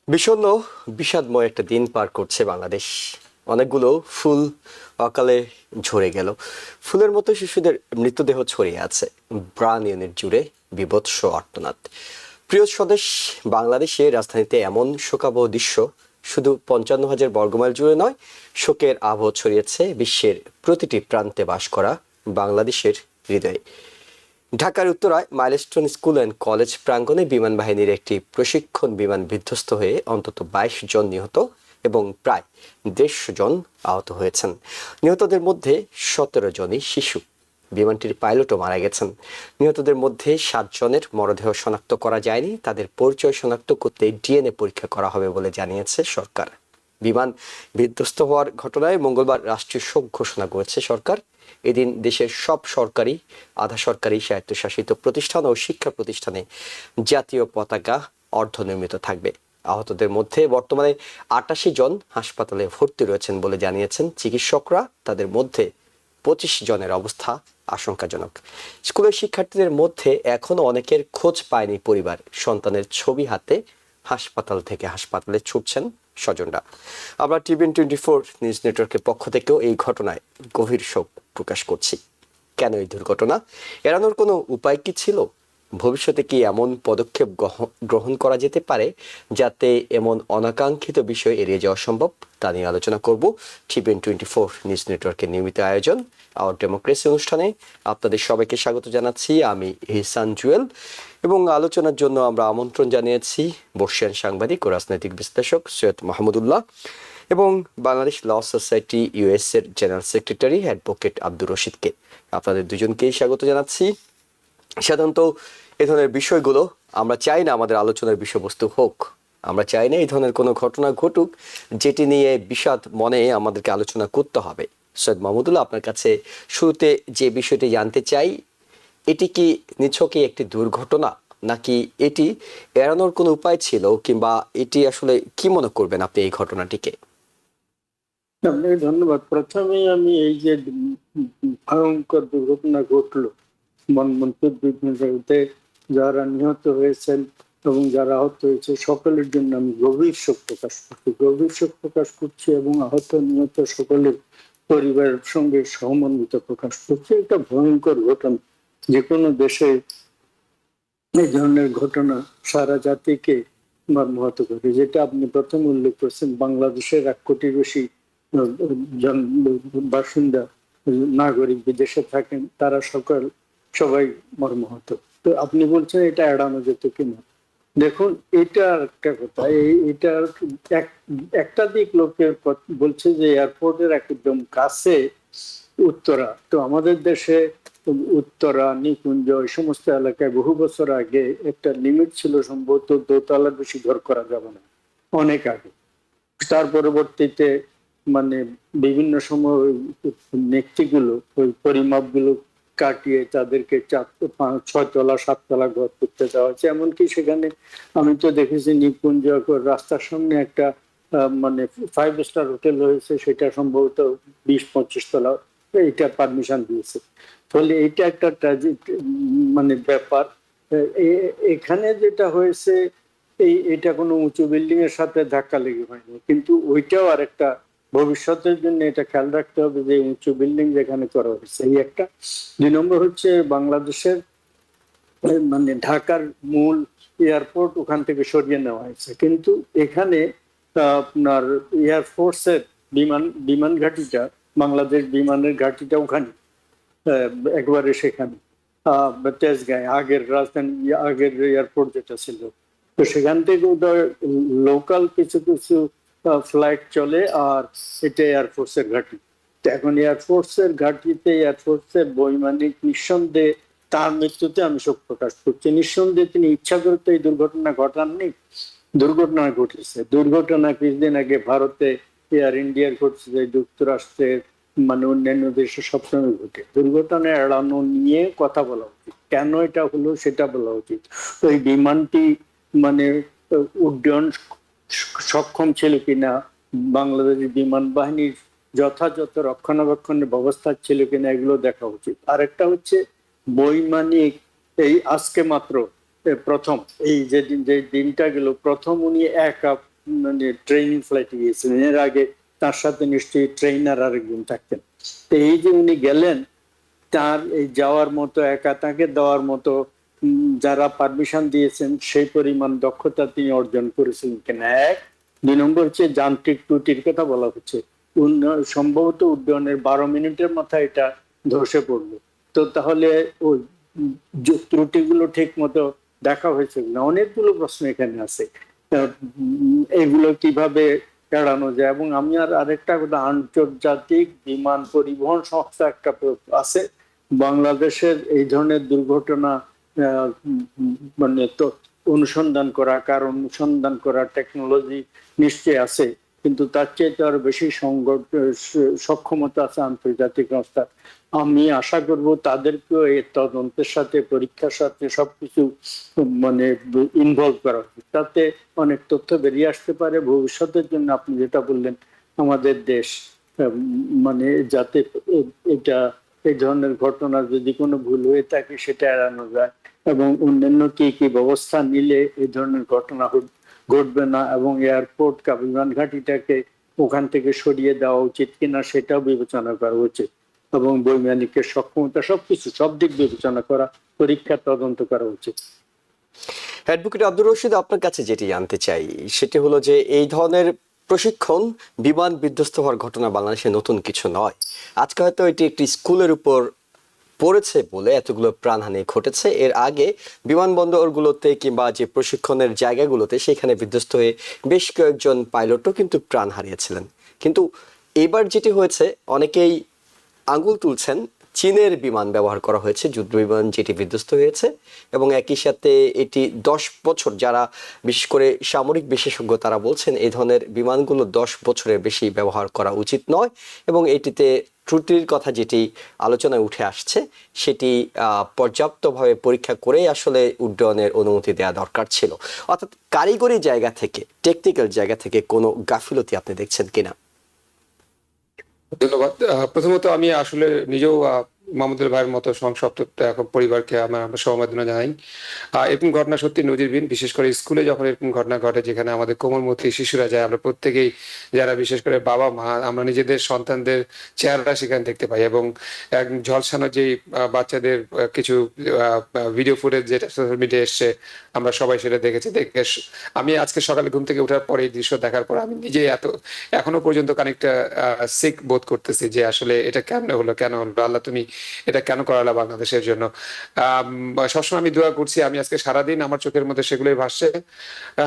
বিষণ্ণ বিষাদময় একটা দিন পার করছে বাংলাদেশ। অনেকগুলো ফুল অকালে ঝরে গেল। ফুলের মতো শিশুদের মৃতদেহ ছড়িয়ে আছে। প্রাণ ইউনিট জুড়ে বীভৎস আর্তনাদ। প্রিয় স্বদেশ, বাংলাদেশে রাজধানীতে এমন শোকাবহ দৃশ্য শুধু 55,000 বর্গমাইল জুড়ে নয়, শোকের আবহ ছড়িয়েছে বিশ্বের প্রতিটি প্রান্তে বাস করা বাংলাদেশের হৃদয়ে। ঢাকার উত্তরায় মাইলস্টোন স্কুল অ্যান্ড কলেজ প্রাঙ্গণে বিমান বাহিনীর একটি প্রশিক্ষণ বিমান বিধ্বস্ত হয়ে অন্তত 22 জন নিহত এবং প্রায় 150 জন আহত হয়েছেন। নিহতদের মধ্যে 17 জনই শিশু। বিমানটির পাইলটও মারা গেছেন। নিহতদের মধ্যে 7 জনের মরদেহ শনাক্ত করা যায়নি। তাদের পরিচয় শনাক্ত করতে ডিএনএ পরীক্ষা করা হবে বলে জানিয়েছে সরকার। বিমান বিধ্বস্ত হওয়ার ঘটনায় মঙ্গলবার রাষ্ট্রীয় শোক ঘোষণা করেছে সরকার। এদিন দেশের সব সরকারি, আধা সরকারি, স্বায়ত্তশাসিত প্রতিষ্ঠান ও শিক্ষা প্রতিষ্ঠানে জাতীয় পতাকা অর্ধনির্মিত থাকবে। আহতদের মধ্যে বর্তমানে 88 জন হাসপাতালে ভর্তি রয়েছেন বলে জানিয়েছেন চিকিৎসকরা। তাদের মধ্যে 25 জনের অবস্থা আশঙ্কাজনক। স্কুলের শিক্ষার্থীদের মধ্যে এখনো অনেকের খোঁজ পায়নি পরিবার। সন্তানের ছবি হাতে হাসপাতাল থেকে হাসপাতালে ছুটছেন স্বজনরা। আমরা টিভিএন 24 নিউজ নেটওয়ার্কের পক্ষ থেকেও এই ঘটনায় গভীর শোক প্রকাশ করছি। কেন এই দুর্ঘটনা? এড়ানোর কোনো উপায় কি ছিল? ভবিষ্যতে কি এমন পদক্ষেপ গ্রহণ করা যেতে পারে যাতে এমন অনাকাঙ্ক্ষিত বিষয় এড়িয়ে যাওয়া সম্ভব? তা নিয়ে আলোচনা করব টিভিএন 24 নিউজ নেটওয়ার্কের নিয়মিত আয়োজন আওয়ার ডেমোক্রেসি অনুষ্ঠানে। আপনাদের সবাইকে স্বাগত জানাচ্ছি। আমি ইহসান জুয়েল এবং আলোচনার জন্য আমরা আমন্ত্রণ জানিয়েছি বর্ষিয়ান সাংবাদিক ও রাজনৈতিক বিশ্লেষক সৈয়দ মাহমুদুল্লাহ এবং বাংলাদেশ ল সোসাইটি ইউএস এর জেনারেল সেক্রেটারি অ্যাডভোকেট আব্দুর রশিদকে। আপনাদের দুজনকেই স্বাগত জানাচ্ছি। সাধারণত এ ধরনের বিষয়গুলো আমরা চাই না আমাদের আলোচনার বিষয়বস্তু হোক। আমরা চাই না এই ধরনের কোনো ঘটনা ঘটুক যেটি নিয়ে বিষাদ মনে আমাদেরকে আলোচনা করতে হবে। সৈয়দ মাহমুদুল্লাহ, আপনার কাছে শুরুতে যে বিষয়টি জানতে চাই, এটি কি নিছকই একটি দুর্ঘটনা নাকি এটি এড়ানোর কোনো উপায় ছিল, কিংবা এটি আসলে কি মনে করবেন আপনি এই ঘটনাটিকে? আপনাকে ধন্যবাদ। প্রথমে আমি এই যে ভয়ঙ্কর দুর্ঘটনা ঘটলো মনমন্ত্রীর বিভিন্ন জায়গাতে, যারা নিহত হয়েছেন এবং যারা আহত হয়েছে সকলের জন্য আমি গভীর শোক প্রকাশ করছি এবং আহত নিহত সকলের পরিবারের সঙ্গে সহমর্মিতা প্রকাশ করছি। এটা ভয়ঙ্কর ঘটনা। যে কোনো দেশে এই ধরনের ঘটনা সারা জাতিকে মর্মাহত করে। যেটা আপনি প্রথম উল্লেখ করছেন, বাংলাদেশের 1 কোটির বেশি বাসিন্দা নাগরিক বিদেশে থাকেন, তারা সবাই মর্মাহত। তো আপনি বলছেন এটা এড়ানো যেত কিনা। দেখুন, এটা একটা কথা, এটার একটা দিক লোকের বলছে যে এয়ারপোর্টের একদম কাছে উত্তরা। তো আমাদের দেশে উত্তরা, নিকুঞ্জ, এই সমস্ত এলাকায় বহু বছর আগে একটা লিমিট ছিল, সম্ভবত 2 তলার বেশি ঘর করা যাবে না, অনেক আগে। তার পরবর্তীতে মানে বিভিন্ন সময় ব্যক্তিগুলো ওই পরিমাপগুলো কাটিয়ে তাদেরকে 6 তলা 7 তলা ঘর করতে দেওয়া হয়েছে। এমনকি সেখানে আমি তো দেখেছি নিকুঞ্জ রাস্তার সামনে একটা মানে 5 স্টার হোটেল হয়েছে, সেটা সম্ভবত 20-25 তলা এটা পারমিশন দিয়েছে। ফলে এটা একটা ট্র্যাজিক মানে ব্যাপার। এখানে যেটা হয়েছে, এটা কোনো উঁচু বিল্ডিং এর সাথে ধাক্কা লেগে হয়নি, কিন্তু ওইটাও আর একটা ভবিষ্যতের জন্য এটা খেয়াল রাখতে হবে যে উঁচু বিল্ডিং যেখানে করা হয়েছে। এই একটা। 2 নম্বর হচ্ছে বাংলাদেশের মানে ঢাকার মূল এয়ারপোর্ট ওখান থেকে সরিয়ে নেওয়া হয়েছে, কিন্তু এখানে আপনার এয়ারফোর্সের বিমান ঘাঁটিটা, বাংলাদেশ বিমানের ঘাঁটিটা ওখানে একবারে সেখানে তেজগাঁয়, আগের রাজধানী, আগের এয়ারপোর্ট যেটা ছিল। তো সেখান থেকে লোকাল কিছু কিছু ফ্লাইট চলে, আর এটা এয়ারফোর্সের ঘাঁটি। তো এখন এয়ারফোর্সের ঘাঁটিতে এয়ারফোর্সের বৈমানিক, নিঃসন্দেহে তার মৃত্যুতে আমি শোক প্রকাশ করছি। নিঃসন্দেহে তিনি ইচ্ছা করে তো এই দুর্ঘটনা ঘটাননি, দুর্ঘটনা ঘটেছে। দুর্ঘটনা কিছুদিন আগে ভারতে এয়ার ইন্ডিয়ার ঘটছে, যুক্তরাষ্ট্রের মানে অন্যান্য দেশে সবসময় ঘটে। দুর্ঘটনা এড়ানো নিয়ে কথা বলা উচিত, কেন এটা হলো সেটা বলা উচিত। তো এই বিমানটি মানে উড্ডয়ন সক্ষম ছিল কিনা, বাংলাদেশের বিমান বাহিনীর যথাযথ রক্ষণাবেক্ষণের ব্যবস্থা ছিল কিনা, এগুলো দেখা উচিত। আরেকটা হচ্ছে বৈমানিক, এই আজকে মাত্র প্রথম এই যে দিনটা গেল, প্রথম উনি একা মানে ট্রেনিং ফ্লাইটে গিয়েছিলেন, এর আগে তার সাথে নিশ্চয়ই ট্রেনার আরেকজন থাকতেন। তো এই যে উনি গেলেন, তার এই যাওয়ার মতো, একা তাকে দেওয়ার মতো যারা পারমিশন দিয়েছেন সেই পরিমাণ দক্ষতা তিনি অর্জন করেছিলেন কিনা, এক। 2 নম্বর হচ্ছে যান্ত্রিক ত্রুটির কথা বলা হচ্ছে, সম্ভবত উড্ডয়নের 12 মিনিটের মাথায় এটা ধসে পড়লো। তো তাহলে ওই ত্রুটিগুলো ঠিক মতো দেখা হয়েছে না, অনেকগুলো প্রশ্ন এখানে আছে। এগুলো কিভাবে এড়ানো যায়? এবং আমি আরেকটা কথা, আন্তর্জাতিক বিমান পরিবহন সংস্থা একটা আছে, বাংলাদেশের এই ধরনের দুর্ঘটনা মানে তো অনুসন্ধান করা, কারণ অনুসন্ধান করা টেকনোলজি নিশ্চয়ই আছে, কিন্তু তার চেয়ে আরো বেশি সক্ষমতা আছে আন্তর্জাতিক সংস্থা। আমি আশা করব তাদেরকেও এই তদন্তের সাথে, পরীক্ষার সাথে সবকিছু মানে ইনভলভ করা উচিত, তাতে অনেক তথ্য বেরিয়ে আসতে পারে ভবিষ্যতের জন্য। আপনি যেটা বললেন, আমাদের দেশ মানে যাতে এটা, এই ধরনের ঘটনা যদি কোনো ভুল হয়ে থাকে সেটা এড়ানো যায়, এবং অন্যান্য কি কি ব্যবস্থা নিলে এই ধরনের ঘটনা ঘটবে না, এবং এয়ারপোর্ট বিমান ঘাঁটিটাকে ওখান থেকে সরিয়ে দেওয়া উচিত কিনা সেটাও বিবেচনা করা উচিত, এবং বৈজ্ঞানিকের সক্ষমতা সবকিছু, সব দিক বিবেচনা করা, পরীক্ষা তদন্ত করা উচিত। অ্যাডভোকেট আব্দুর রশিদ, আপনার কাছে যেটি জানতে চাই সেটি হলো যে এই ধরনের প্রশিক্ষণ, বিমান বিধ্বস্ত হওয়ার ঘটনা বাংলাদেশে নতুন কিছু নয়। আজকে হয়তো এটি একটি স্কুলের উপর পড়েছে বলে এতগুলো প্রাণহানি ঘটেছে। এর আগে বিমানবন্দরগুলোতে কিংবা যে প্রশিক্ষণের জায়গাগুলোতে সেখানে বিধ্বস্ত হয়ে বেশ কয়েকজন পাইলটও কিন্তু প্রাণ হারিয়েছিলেন। কিন্তু এবার যেটি হয়েছে, অনেকেই আঙুল তুলছেন চীনের বিমান ব্যবহার করা হয়েছে, যুদ্ধ বিমান যেটি বিধ্বস্ত হয়েছে, এবং একই সাথে এটি 10 বছর, যারা বিশেষ করে সামরিক বিশেষজ্ঞ তারা বলছেন এই ধরনের বিমানগুলো 10 বছরের বেশি ব্যবহার করা উচিত নয়, এবং এটিতে ত্রুটির কথা যেটি আলোচনায় উঠে আসছে সেটি পর্যাপ্তভাবে পরীক্ষা করে আসলে উড্ডয়নের অনুমতি দেওয়া দরকার ছিল। অর্থাৎ কারিগরি জায়গা থেকে, টেকনিক্যাল জায়গা থেকে কোনো গাফিলতি আপনি দেখছেন কিনা? ধন্যবাদ। প্রথমত আমি আসলে নিজেও মাহমুদুল ভাইয়ের মতো সংসপ্ত পরিবারকে আমার সমবেদনা জানাই। এরকম ঘটনা সত্যি নজিরবিহীন, বিশেষ করে স্কুলে যখন এরকম ঘটনা ঘটে যেখানে আমাদের কোমলমতি শিশুরা যায়, আমরা প্রত্যেকেই যারা বিশেষ করে বাবা মা, আমরা নিজেদের সন্তানদের চেহারা সেখানে দেখতে পাই, এবং এক ঝলসানো যে বাচ্চাদের কিছু ভিডিও ফুটেজ যেটা সোশ্যাল মিডিয়া এসছে, আমরা সবাই সেটা দেখেছি। দেখে আমি আজকে সকালে ঘুম থেকে ওঠার পরে এই দৃশ্য দেখার পর আমি নিজে এখনো পর্যন্ত খানিকটা সিক বোধ করতেছি যে আসলে এটা কেন হলো, আল্লাহ তুমি এটা কেন করালা বাংলাদেশের জন্য। সবসময় আমি দোয়া করছি, আমি আজকে সারাদিন আমার চোখের মধ্যে সেগুলোই ভাসছে।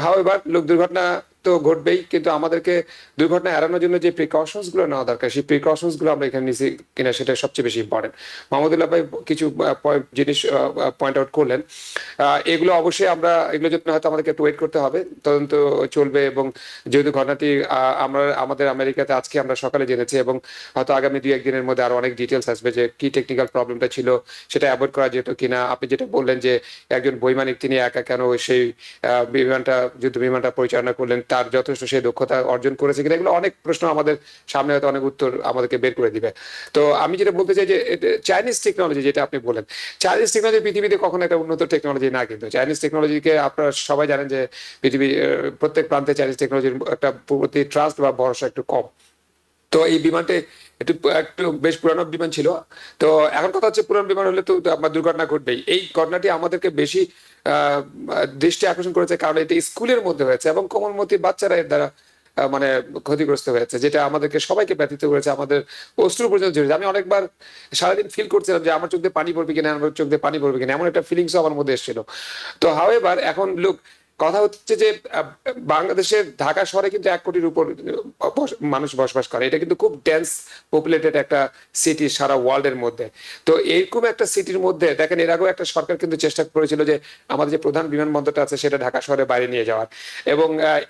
হাওয়েভার, লোক দুর্ঘটনা তো ঘটবেই, কিন্তু আমাদেরকে দুর্ঘটনা এড়ানোর জন্য যে প্রিকশনস গুলো নেওয়া দরকার, সেই প্রিকশনস গুলো আমরা এখানে নিচ্ছি কিনা সেটা সবচেয়ে বেশি ইম্পর্টেন্ট। মাহমুদুল্লাহ ভাই কিছু জিনিস পয়েন্ট আউট করলেন, এগুলো অবশ্যই আমরা, এগুলো জন্য হয়তো আমাদেরকে একটু ওয়েট করতে হবে, তদন্ত চলবে। এবং যেহেতু ঘটনাটি আমাদের আমেরিকাতে আজকে আমরা সকালে জেনেছি, এবং হয়তো আগামী 2-1 দিনের মধ্যে আরো অনেক ডিটেলস আসবে যে কি টেকনিক্যাল প্রবলেমটা ছিল, সেটা অ্যাভয়েড করা যেত কিনা। আপনি যেটা বললেন যে একজন বৈমানিক তিনি একা কেন সেই যুদ্ধ বিমানটা পরিচালনা করলেন, তার যথেষ্ট সেই দক্ষতা অর্জন করেছে কিনা, এগুলো অনেক প্রশ্ন আমাদের সামনে হয়তো অনেক উত্তর আমাদেরকে বের করে দিবে। তো আমি যেটা বলতে চাই যে চাইনিজ টেকনোলজি, যেটা আপনি বলেন, চাইনিজ টেকনোলজি পৃথিবীতে কখনো একটা উন্নত টেকনোলজি না, কিন্তু চাইনিজ টেকনোলজিকে আপনারা সবাই জানেন যে পৃথিবীর প্রত্যেক প্রান্তে চাইনিজ টেকনোলজির একটা প্রতি ট্রাস্ট বা ভরসা একটু কম। তো এই বিমানটি একটু বেশ পুরানো বিমান ছিল। তো এখন কথা হচ্ছে, পুরানো বিমান হলে তো আপনার দুর্ঘটনা ঘটবেই। এই ঘটনাটি আমাদেরকে বেশি দৃষ্টি আকর্ষণ করেছে কারণ এটি স্কুলের মধ্যে হয়েছে, এবং কোমলমতি বাচ্চারা এর দ্বারা মানে ক্ষতিগ্রস্ত হয়েছে, যেটা আমাদেরকে সবাইকে ব্যথিত করেছে, আমাদের অশ্রু পর্যন্ত ঝরেছে। আমি অনেকবার সারাদিন ফিল করছিলাম যে আমার চোখ দিয়ে পানি পড়বে কিনা, আমার চোখ দিয়ে পানি পড়বে কিনা, এমন একটা ফিলিংস আমার মধ্যে এসেছিল। তো হাওয়েভার, এখন কথা হচ্ছে যে বাংলাদেশের ঢাকা শহরে কিন্তু 1 কোটির উপর মানুষ বসবাস করে, এটা কিন্তু খুব ডেন্স পপুলেটেড একটা সিটি সারা ওয়ার্ল্ডের মধ্যে। তো এইরকম একটা সিটির মধ্যে দেখেন, এর আগেও একটা সরকার কিন্তু চেষ্টা করেছিল যে আমাদের যে প্রধান বিমানবন্দরটা আছে সেটা ঢাকা শহরে বাইরে নিয়ে যাওয়ার, এবং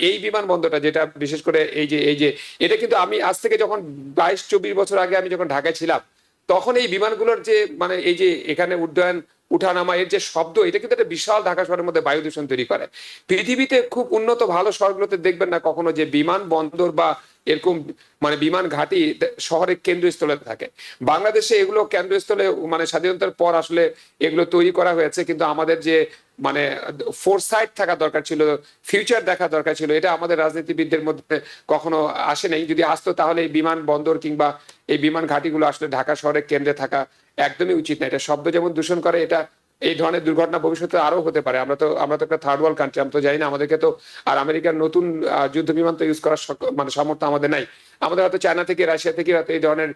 এই বিমানবন্দরটা যেটা বিশেষ করে এই যে এটা কিন্তু আমি আজ থেকে যখন 22-24 বছর আগে আমি যখন ঢাকায় ছিলাম, তখন এই বিমানগুলোর যে মানে এই যে এখানে উড্ডয়ন উঠানামা এর যে শব্দ, এটা কিন্তু একটা বিশাল ঢাকা শহরের মধ্যে বায়ু দূষণ তৈরি করে। পৃথিবীতে খুব উন্নত ভালো শহরগুলোতে দেখবেন না কখনো যে বিমান বন্দর বা এরকম মানে বিমান ঘাঁটি শহরের কেন্দ্রস্থলে থাকে। বাংলাদেশে এগুলো কেন্দ্রস্থলে মানে স্বাধীনতার পর আসলে এগুলো তৈরি করা হয়েছে, কিন্তু আমাদের যে মানে ফোরসাইট থাকা দরকার ছিল, ফিউচার দেখা দরকার ছিল। এটা আমাদের রাজনীতিবিদদের মধ্যে কখনো আসে নাই। যদি আসতো তাহলে এই বিমান বন্দর কিংবা এই বিমান ঘাঁটিগুলো আসলে ঢাকা শহরের কেন্দ্রে থাকা একদমই উচিত না। এটা শব্দ যেমন দূষণ করে, এটা এই ধরনের দুর্ঘটনা ভবিষ্যতে আরো হতে পারে। আমরা তো একটা থার্ড ওয়ার্ল্ড কান্ট্রি, আমরা তো জানি না, আমাদেরকে তো আর আমেরিকার নতুন যুদ্ধ বিমান তো ইউজ করার মানে সামর্থ্য আমাদের নাই। আমাদের হয়তো চায়না থেকে, রাশিয়া থেকে হয়তো এই ধরনের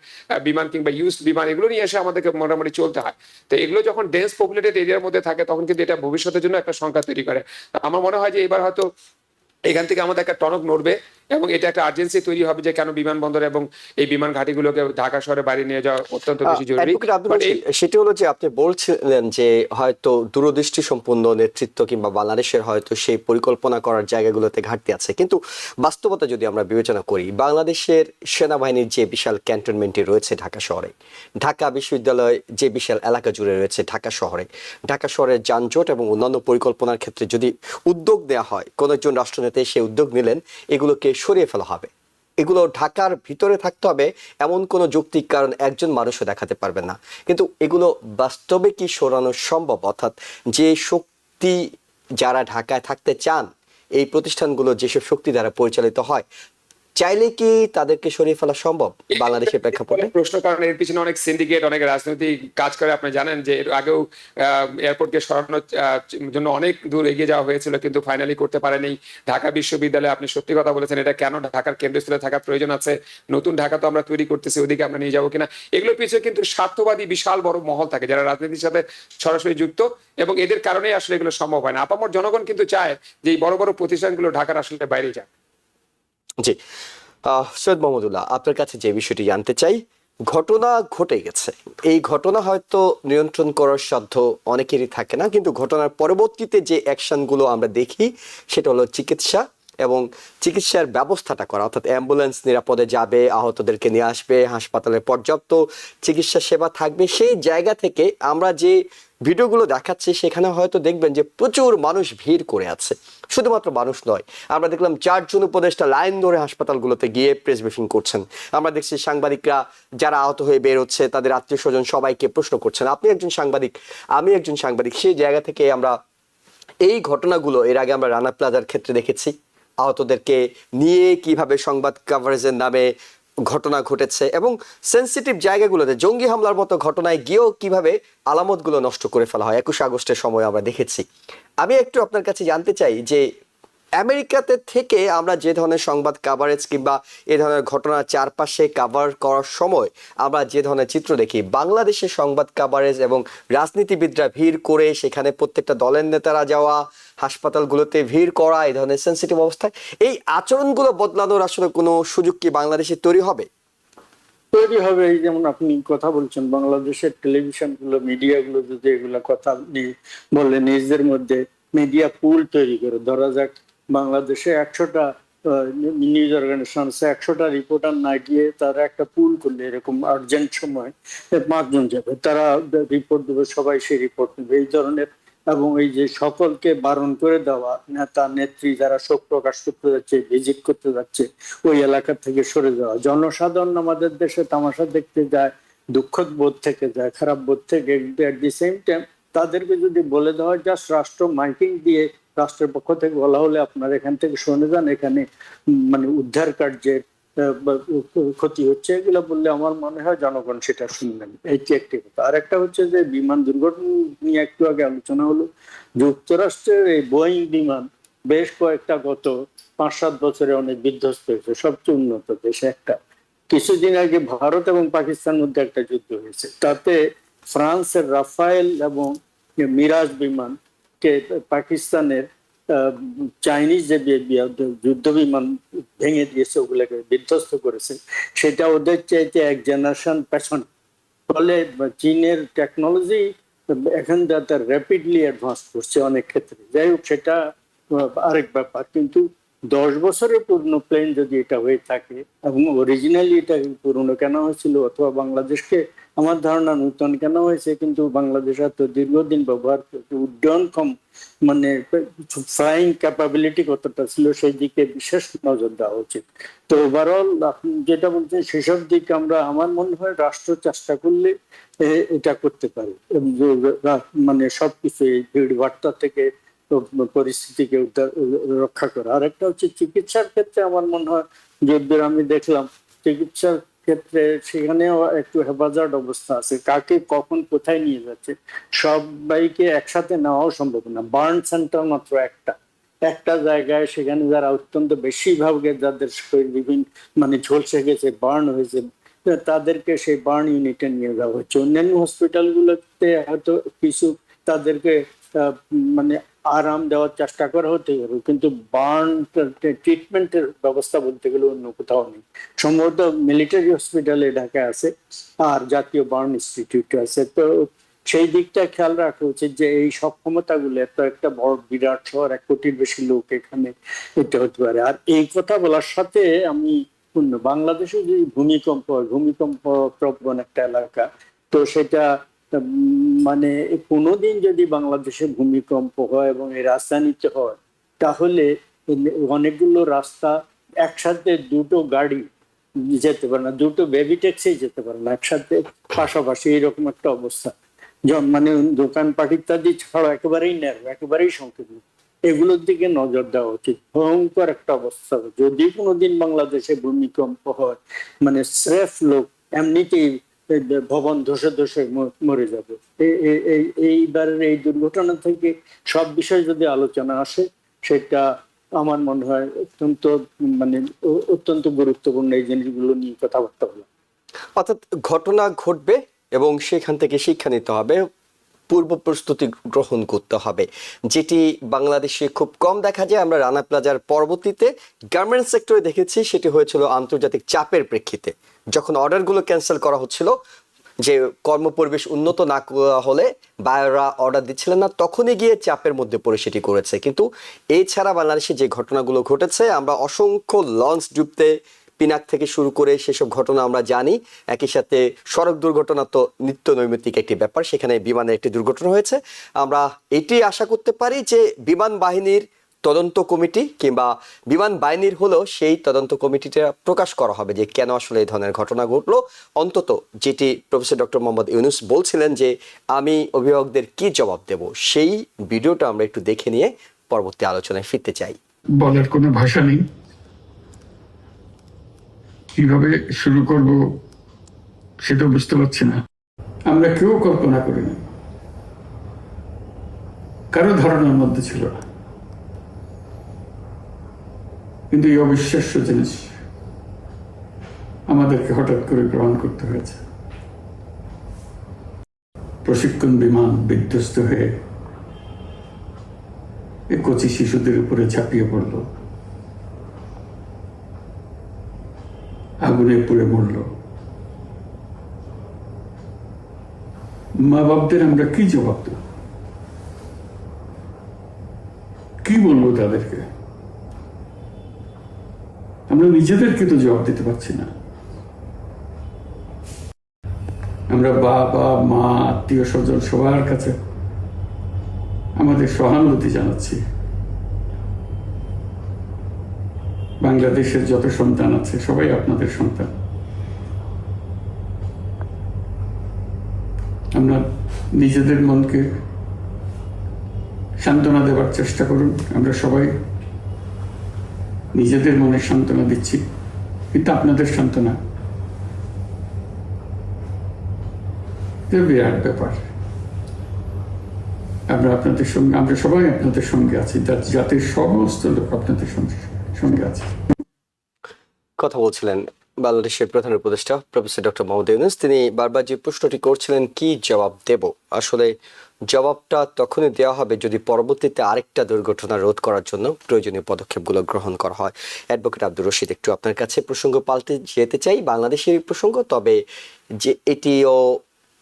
বিমান কিংবা ইউজ বিমান এগুলো নিয়ে এসে আমাদেরকে মোটামুটি চলতে হয়। তো এগুলো যখন ডেন্স পপুলেটেড এরিয়ার মধ্যে থাকে তখন কিন্তু এটা ভবিষ্যতের জন্য একটা সংখ্যা তৈরি করে। আমার মনে হয় যে এবার হয়তো এখান থেকে আমাদের একটা টনক নড়বে এবং এটা একটা আর্জেন্সি তৈরি হবে যে কেন বিমানবন্দর এবং এই বিমান ঘাঁটিগুলোকে ঢাকা শহরে বাইরে নিয়ে যাওয়া অত্যন্ত বেশি জরুরি। অ্যাডভোকেট আব্দুল রশিদ, সেটি হলো যে আপনি বলছিলেন যে হয়তো দূরদৃষ্টি সম্পন্ন নেতৃত্ব কিংবা বাংলাদেশের হয়তো সেই পরিকল্পনা করার জায়গাগুলোতে ঘাটতি আছে, কিন্তু বাস্তবতা যদি আমরা বিবেচনা করি, বাংলাদেশের সেনাবাহিনীর যে বিশাল ক্যান্টনমেন্টটি রয়েছে ঢাকা শহরে, ঢাকা বিশ্ববিদ্যালয় যে বিশাল এলাকা জুড়ে রয়েছে ঢাকা শহরের যানজট এবং অন্যান্য পরিকল্পনার ক্ষেত্রে যদি উদ্যোগ নেওয়া হয়, কোন একজন রাষ্ট্রনেতা সে উদ্যোগ নিলেন, এগুলোকে সরিয়ে ফেলা হবে। এগুলো ঢাকার ভিতরে থাকতে হবে এমন কোনো যৌক্তিক কারণ একজন মানুষও দেখাতে পারবেন না। কিন্তু এগুলো বাস্তবে কি সরানো সম্ভব? অর্থাৎ যে শক্তি যারা ঢাকায় থাকতে চান, এই প্রতিষ্ঠানগুলো যেসব শক্তি দ্বারা পরিচালিত হয়, চাইলে কি তাদেরকে সরিয়ে ফেলা সম্ভব বাংলাদেশের প্রেক্ষাপটে? প্রশ্ন, কারণ এর পিছনে অনেক সিন্ডিকেট, অনেক রাজনৈতিক কাজ করে। আপনি জানেন যে এর আগেও এয়ারপোর্টকে সরানোর জন্য অনেক দূর এগিয়ে যাওয়া হয়েছিল, কিন্তু ফাইনালি করতে পারেনি। ঢাকা বিশ্ববিদ্যালয়ে আপনি সত্যি কথা বলেছেন, এটা কেন ঢাকার কেন্দ্রস্থলে থাকার প্রয়োজন আছে? নতুন ঢাকা তো আমরা তৈরি করতেছি, ওদিকে আমরা নিয়ে যাবো কিনা? এগুলোর পিছনে কিন্তু স্বার্থবাদী বিশাল বড় মহল থাকে যারা রাজনীতির সাথে সরাসরি যুক্ত, এবং এদের কারণেই আসলে এগুলো সম্ভব হয় না। আপামর জনগণ কিন্তু চায় যে এই বড় বড় প্রতিষ্ঠানগুলো ঢাকার আসলে বাইরে যাক। জি, সৈয়দ মোহাম্মদুল্লাহ, আপনার কাছে যে বিষয়টি জানতে চাই, ঘটনা ঘটে গেছে, এই ঘটনা হয়তো নিয়ন্ত্রণ করার সাধ্য অনেকেরই থাকে না, কিন্তু ঘটনার পরবর্তীতে যে অ্যাকশনগুলো আমরা দেখি সেটা হলো চিকিৎসা এবং চিকিৎসার ব্যবস্থাটা করা, অর্থাৎ অ্যাম্বুলেন্স নিরাপদে যাবে, আহতদেরকে নিয়ে আসবে, হাসপাতালে পর্যাপ্ত চিকিৎসা সেবা থাকবে। সেই জায়গা থেকে আমরা যে ভিডিওগুলো দেখাচ্ছি সেখানে হয়তো দেখবেন যে প্রচুর মানুষ ভিড় করে আছে। শুধুমাত্র মানুষ নয়, আমরা দেখলাম 4 জন উপদেষ্টা লাইন ধরে হাসপাতালগুলোতে গিয়ে প্রেস ব্রিফিং করছেন। আমরা দেখছি সাংবাদিকরা যারা আহত হয়ে বের হচ্ছে তাদের আত্মীয় স্বজন সবাইকে প্রশ্ন করছেন। আপনি একজন সাংবাদিক, আমি একজন সাংবাদিক, সেই জায়গা থেকে আমরা এই ঘটনাগুলো এর আগে আমরা রানা প্লাজার ক্ষেত্রে দেখেছি, আহতদেরকে নিয়ে কিভাবে সংবাদ কভারেজের নামে ঘটনা ঘটেছে, এবং সেন্সিটিভ জায়গাগুলোতে জঙ্গি হামলার মতো ঘটনায় গিয়েও কিভাবে আলামতগুলো নষ্ট করে ফেলা হয় 21 আগস্টের সময় আমরা দেখেছি। আমি একটু আপনার কাছে জানতে চাই যে আমেরিকাতে থেকে আমরা যে ধরনের সংবাদ কাভারেজ কিংবা এ ধরনের ঘটনা চারপাশে কাভার করার সময় আমরা যে ধরনের চিত্র দেখি, বাংলাদেশের সংবাদ কাভারেজ এবং রাজনীতিবিদরা ভিড় করে সেখানে প্রত্যেকটা দলের নেতারা যাওয়া, হাসপাতালগুলোতে ভিড় করা, এই ধরনের সেন্সিটিভ অবস্থায় এই আচরণগুলো বদলানোর আসলে কোনো সুযোগ কি বাংলাদেশে তৈরি হবে? তৈরি হবে। এই যেমন আপনি কথা বলছেন, বাংলাদেশের টেলিভিশনগুলো, মিডিয়াগুলো যদি এগুলো কথা বলে নিজেদের মধ্যে মিডিয়া পুল তৈরি করে, ধরা যাক বাংলাদেশে 100টা নিউজ অর্গানাইজেশন আছে, 100টা রিপোর্টার না গিয়ে তারা একটা পুল করলে এরকম আর্জেন্ট সময় 5 জন যাবে, তারা রিপোর্ট দেবে, সবাই সেই রিপোর্ট নেবে, এই ধরনের। এবং এই যে সকলকে বারণ করে দেওয়া, নেতা নেত্রী যারা শোক প্রকাশ করতে যাচ্ছে, ভিজিট করতে যাচ্ছে, ওই এলাকা থেকে সরে যাওয়া। জনসাধারণ আমাদের দেশে তামাশা দেখতে যায়, দুঃখ বোধ থেকে যায়, খারাপ বোধ থেকে, এট দি সেম টাইম তাদেরকে যদি বলে দেওয়া জাস্ট রাষ্ট্র মাইকিং দিয়ে রাষ্ট্রের পক্ষ থেকে বলা হলে আপনারা এখান থেকে শুনে যান, এখানে মানে উদ্ধার কার্যের ক্ষতি হচ্ছে, এগুলো বললে আমার মনে হয় জনগণ সেটা শুনবেন। এইটি একটি কথা। আর একটা হচ্ছে যে বিমান দুর্ঘটনা নিয়ে একটু আগে আলোচনা হলো, যুক্তরাষ্ট্রের এই বোয়িং বিমান বেশ কয়েকটা গত 5-7 বছরে অনেক বিধ্বস্ত হয়েছে, সবচেয়ে উন্নত দেশে একটা। কিছুদিন আগে ভারত এবং পাকিস্তান মধ্যে একটা যুদ্ধ হয়েছে, তাতে ফ্রান্সের রাফায়েল এবং মিরাজ বিমান কে পাকিস্তানের চাইনিজ যে যুদ্ধ বিমান ভেঙে দিয়েছে, ওগুলোকে বিধ্বস্ত করেছে, সেটা ওদের চাইতে 1 জেনারেশন পেছন। ফলে চীনের টেকনোলজি এখন তার র্যাপিডলি অ্যাডভান্স করছে অনেক ক্ষেত্রে। যাই হোক, সেটা আরেক ব্যাপার। কিন্তু 10 বছরের পুরনো প্লেন যদি এটা হয়ে থাকে, এবং অরিজিনালি এটা পুরনো কেন হয়েছিল, অথবা বাংলাদেশকে আমার ধারণা নূতন কেন হয়েছে, কিন্তু বাংলাদেশ এত দীর্ঘদিন ব্যবহার করছে, উড্ডয়ন কম মানে ফ্লাইং ক্যাপাবিলিটি কতটা ছিল সেই দিকে বিশেষ নজর দেওয়া উচিত। তো ওভারঅল আপনি যেটা বলছেন সেসব দিক আমরা, আমার মনে হয় রাষ্ট্র চেষ্টা করলে এটা করতে পারে। মানে সবকিছু এই ভিড় ভাট্টা থেকে পরিস্থিতিকে রক্ষা করা। আর একটা হচ্ছে চিকিৎসার ক্ষেত্রে আমার মনে হয়, যদ্দূর আমি দেখলাম চিকিৎসার ক্ষেত্রে সেখানেও একটু হেফাজত অবস্থা আছে, কাকে কখন কোথায় নিয়ে যাচ্ছে সবাইকে একসাথে নেওয়াও সম্ভব না। বার্ন সেন্টার মাত্র একটা একটা জায়গায়, সেখানে যারা অত্যন্ত বেশিরভাগে যাদের শরীর বিভিন্ন মানে ঝলসে গেছে, বার্ন হয়েছে, তাদেরকে সেই বার্ন ইউনিটে নিয়ে যাওয়া হচ্ছে। অন্যান্য হসপিটাল গুলোতে হয়তো কিছু তাদেরকে মানে আরাম দেওয়ার চেষ্টা করা হতে পারে, কিন্তু বার্ন ট্রিটমেন্টের ব্যবস্থা বলতে গেলে অন্য কোথাও নেই। সম্ভবত মিলিটারি হসপিটালে ঢাকায় আছে, আর জাতীয় বার্ন ইনস্টিটিউট আছে। তো সেই দিকটা খেয়াল রাখা উচিত যে এই সক্ষমতা গুলো, এত একটা বড় বিরাট শহর, 1 কোটির বেশি লোক এখানে এটা হতে পারে। আর এই কথা বলার সাথে আমি বাংলাদেশে যে ভূমিকম্প হয়, ভূমিকম্প প্রবণ একটা এলাকা, তো সেটা মানে কোনোদিন যদি বাংলাদেশে ভূমিকম্প হয় এবং এই রাজধানীতে হয়, তাহলে অনেকগুলো রাস্তা একসাথে দুটো গাড়ি যেতে পারে না, দুটো বেবি ট্যাক্সি যেতে পারে না একসাথে পাশাপাশি, এরকম একটা অবস্থা। মানে দোকানপাট ইত্যাদি ছাড়া একেবারেই নেই, একেবারেই সংকীর্ণ। এগুলোর দিকে নজর দেওয়া উচিত। ভয়ঙ্কর একটা অবস্থা। যদি কোনোদিন বাংলাদেশে ভূমিকম্প হয়, মানে স্রেফ লোক এমনিতেই ভবন ধসে ধসে মরে যাবে। এইবারের এই দুর্ঘটনা থেকে সব বিষয় যদি আলোচনা আসে, সেটা আমার মনে হয় অত্যন্ত মানে অত্যন্ত গুরুত্বপূর্ণ এই জিনিসগুলো নিয়ে কথাবার্তা বলা। অর্থাৎ ঘটনা ঘটবে এবং সেখান থেকে শিক্ষা নিতে হবে, পূর্ব প্রস্তুতি গ্রহণ করতে হবে, যেটি বাংলাদেশে খুব কম দেখা যায়। আমরা রানা প্লাজার পরবর্তীতে গার্মেন্টস সেক্টরে দেখেছি, সেটি হয়েছিল আন্তর্জাতিক চাপের প্রেক্ষিতে, যখন অর্ডারগুলো ক্যান্সেল করা হচ্ছিল, যে কর্মপরিবেশ উন্নত না করা হলে বায়াররা অর্ডার দিচ্ছিলেন না, তখনই গিয়ে চাপের মধ্যে পড়ে সেটি করেছে। কিন্তু এছাড়া বাংলাদেশে যে ঘটনাগুলো ঘটেছে, আমরা অসংখ্য লঞ্চ ডুবতে পিনাক থেকে শুরু করে সেসব ঘটনা আমরা জানি। একই সাথে সড়ক দুর্ঘটনা তো নিত্য নৈমিত্তিক একটি ব্যাপার, সেখানে বিমানের একটি দুর্ঘটনা হয়েছে। আমরা এটি আশা করতে পারি যে বিমান বাহিনীর তদন্ত কমিটি কিংবা বিমান বাহিনীর হলেও সেই তদন্ত কমিটিটা প্রকাশ করা হবে যে কেন আসলে এই ধরনের ঘটনা ঘটলো। অন্তত যেটি প্রফেসর ডক্টর মোহাম্মদ ইউনূস বলছিলেন যে আমি অভিভাবকদের কি জবাব দেব, সেই ভিডিওটা আমরা একটু দেখে নিয়ে পরবর্তী আলোচনায় ফিরতে চাই। বলার কোনো ভাষা নেই, কিভাবে শুরু করব সেটা বুঝতে পারছি না। আমরা কেউ কল্পনা করি না, কারো ধারণার মধ্যে ছিল না, কিন্তু এই অবিশ্বাস্য জিনিস আমাদেরকে হঠাৎ করে গ্রহণ করতে হয়েছে। প্রশিক্ষণ বিমান বিধ্বস্ত হয়ে এই কচি শিশুদের উপরে ঝাঁপিয়ে পড়ল, আগুনে পুড়ে মরল। মা বাপদের আমরা কি জবাব দেব? কি বলবো তাদেরকে? আমরা নিজেদেরকে তো জবাব দিতে পারছি না। আমরা বাবা মা আত্মীয় স্বজন সবার কাছে আমাদের সহানুভূতি জানাচ্ছি। বাংলাদেশের যত সন্তান আছে সবাই আপনাদের সন্তান। আমরা নিজেদের মনকে সান্ত্বনা দেওয়ার চেষ্টা করুন। আমরা সবাই নিজেদের মনে সান্ত্বনা দিচ্ছি, কিন্তু আপনাদের সান্ত্বনা বিরাট ব্যাপার। আমরা আপনাদের সঙ্গে, আমরা সবাই আপনাদের সঙ্গে আছি, জাতির সমস্ত লোক আপনাদের সঙ্গে আছে। কথা বলছিলেন বাংলাদেশের প্রধান উপদেষ্টা প্রফেসর ডক্টর মোহাম্মদ ইউনূস। তিনি বারবার যে প্রশ্নটি করছিলেন কি জবাব দেব, আসলে জবাবটা তখনই দেওয়া হবে যদি পরবর্তীতে আরেকটা দুর্ঘটনা রোধ করার জন্য প্রয়োজনীয় পদক্ষেপগুলো গ্রহণ করা হয়। অ্যাডভোকেট আব্দুর রশিদ, একটু আপনার কাছে প্রসঙ্গ পাল্টে যেতে চাই, বাংলাদেশের প্রসঙ্গ, তবে যে এটিও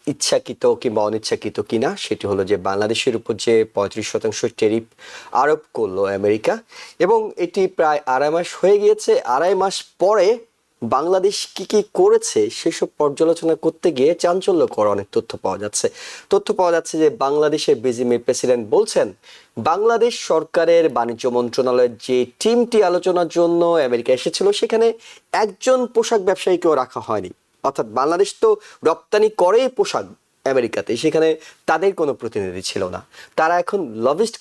ইচ্ছাকৃত কিংবা অনিচ্ছাকৃত কিনা সেটি হলো যে বাংলাদেশের উপর যে 35% ট্যারিফ আরোপ করলো আমেরিকা, এবং এটি প্রায় 2.5 মাস হয়ে গিয়েছে। 2.5 মাস পরে বাংলাদেশ কি কি করেছে সেসব পর্যালোচনা করতে গিয়ে চাঞ্চল্যকর অনেক তথ্য পাওয়া যাচ্ছে যে বাংলাদেশের বিজিএমইএর প্রেসিডেন্ট বলছেন বাংলাদেশ সরকারের বাণিজ্য মন্ত্রণালয়ের যে টিমটি আলোচনার জন্য আমেরিকা এসেছিল সেখানে একজন পোশাক ব্যবসায়ীকেও রাখা হয়নি। অর্থাৎ বাংলাদেশ তো রপ্তানি করেই পোশাক আমেরিকাতে, সেখানে তাদের কোনো প্রতিনিধি ছিল না। তারা এখন লবিস্ট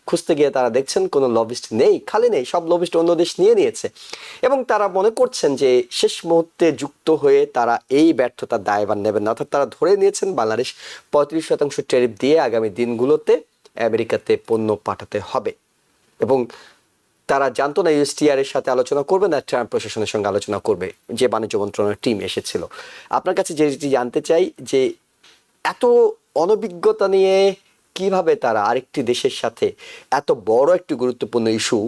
খুঁজতে গিয়ে তারা দেখছেন কোনো লবিস্ট নেই, খালি নেই, সব লবিস্ট অন্য দেশ নিয়ে নিয়েছে। এবং তারা মনে করছেন যে শেষ মুহূর্তে যুক্ত হয়ে তারা এই ব্যর্থতার দায়ভার নেবেন না। অর্থাৎ তারা ধরে নিয়েছেন বাংলাদেশ 35% ট্যারিফ দিয়ে আগামী দিনগুলোতে আমেরিকাতে পণ্য পাঠাতে হবে। এবং তারা জানতো না ইউএসটিআর এর সাথে আলোচনা করবে না ট্রাম্প প্রশাসনের সঙ্গে আলোচনা করবে, যে বাণিজ্য মন্ত্রণালয়ের টিম এসেছিল। আপনার কাছে যেটি জানতে চাই যে এত অনভিজ্ঞতা নিয়ে কিভাবে তারা আরেকটি দেশের সাথে এত বড় একটি গুরুত্বপূর্ণ ইস্যু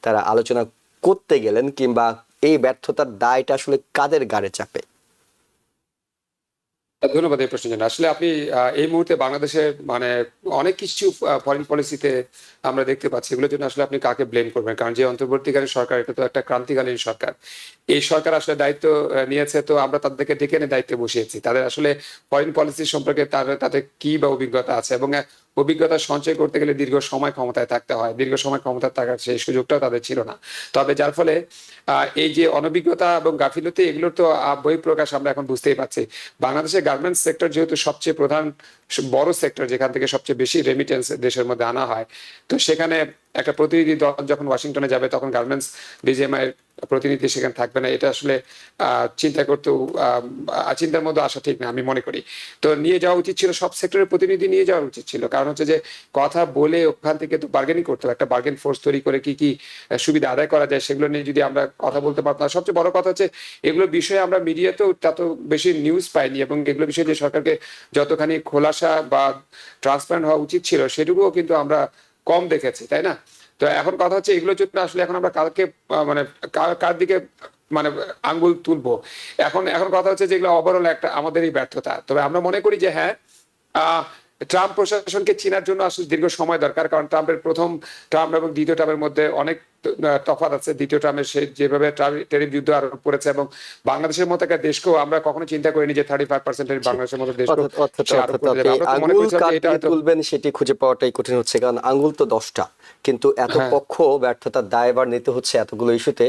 তারা আলোচনা করতে গেলেন, কিংবা এই ব্যর্থতার দায়টা আসলে কাদের ঘাড়ে চাপে? ধন্যবাদ এই প্রশ্নের জন্য। আসলে আপনি এই মুহূর্তে বাংলাদেশের মানে অনেক কিছু ফরেন পলিসিতে আমরা দেখতে পাচ্ছি, এগুলোর জন্য আসলে আপনি কাকে ব্লেম করবেন? কারণ যে অন্তর্বর্তীকালীন সরকার, এটা তো একটা ক্রান্তিকালীন সরকার। এই সরকার আসলে দায়িত্ব নিয়েছে, তো আমরা তাদেরকে ডেকে এনে দায়িত্বে বসিয়েছি। তাদের আসলে ফরেন পলিসি সম্পর্কে তাদের কি বা অভিজ্ঞতা আছে, এবং অভিজ্ঞতা সঞ্চয় করতে গেলে দীর্ঘ সময় ক্ষমতায় থাকতে হয়। দীর্ঘ সময় ক্ষমতায় থাকার সেই সুযোগটাও তাদের ছিল না। তবে যার ফলে এই যে অনভিজ্ঞতা এবং গাফিলতি, এগুলোর তো বহিঃপ্রকাশ আমরা এখন বুঝতেই পারছি। বাংলাদেশের গার্মেন্টস সেক্টর যেহেতু সবচেয়ে প্রধান বড় সেক্টর, যেখান থেকে সবচেয়ে বেশি রেমিটেন্স দেশের মধ্যে আনা হয়, তো সেখানে একটা প্রতিনিধি দল যখন ওয়াশিংটনে যাবে তখন গার্মেন্টস বিজিএমআই প্রতিনিধি সেখানে থাকবে না, এটা আসলে চিন্তার মধ্যে আসা ঠিক না আমি মনে করি। তো নিয়ে যাওয়া উচিত ছিল, সব সেক্টরের প্রতিনিধি নিয়ে যাওয়া উচিত ছিল। কারণ হচ্ছে যে কথা বলে ওখান থেকে তো বার্গেনিং করতে হবে, একটা বার্গেন ফোর্স তৈরি করে কি কি সুবিধা আদায় করা যায় সেগুলো নিয়ে যদি আমরা কথা বলতে পারতাম। সবচেয়ে বড় কথা হচ্ছে এগুলো বিষয়ে আমরা মিডিয়াতেও তত বেশি নিউজ পাইনি, এবং এগুলো বিষয়ে যে সরকারকে যতখানি খোলাসা বা ট্রান্সপারেন্ট হওয়া উচিত ছিল সেটুকুও কিন্তু আমরা কম দেখেছি, তাই না? তো এখন কথা হচ্ছে এগুলোর জন্য আসলে এখন আমরা কালকে মানে কার দিকে মানে আঙ্গুল তুলবো? এখন এখন কথা হচ্ছে যে এগুলো ওভারঅল একটা আমাদেরই ব্যর্থতা। তবে আমরা মনে করি যে হ্যাঁ, ট্রাম্প প্রশাসনকে চেনার জন্য আসলে দীর্ঘ সময় দরকার। কারণ ট্রাম্প এবং দ্বিতীয় ট্রাম্পের মধ্যে অনেক তফাৎ আছে। দ্বিতীয় ট্রাম্পের সে যেভাবে ট্যারিফ যুদ্ধ আরোপ করেছে, এবং বাংলাদেশের মতো একটা দেশকেও আমরা কখনো চিন্তা করিনি যে 35% বাংলাদেশের মতো দেশকেও সে আরোপ করে দেবে। আমরা তো মনে করছিলাম যে এটা তুলবেন সেটি খুঁজে পাওয়াটাই কঠিন হচ্ছে, কারণ আঙ্গুল তো 10টা, কিন্তু এত পক্ষ ব্যর্থতার দায়ভার নিতে হচ্ছে এতগুলো ইস্যুতে,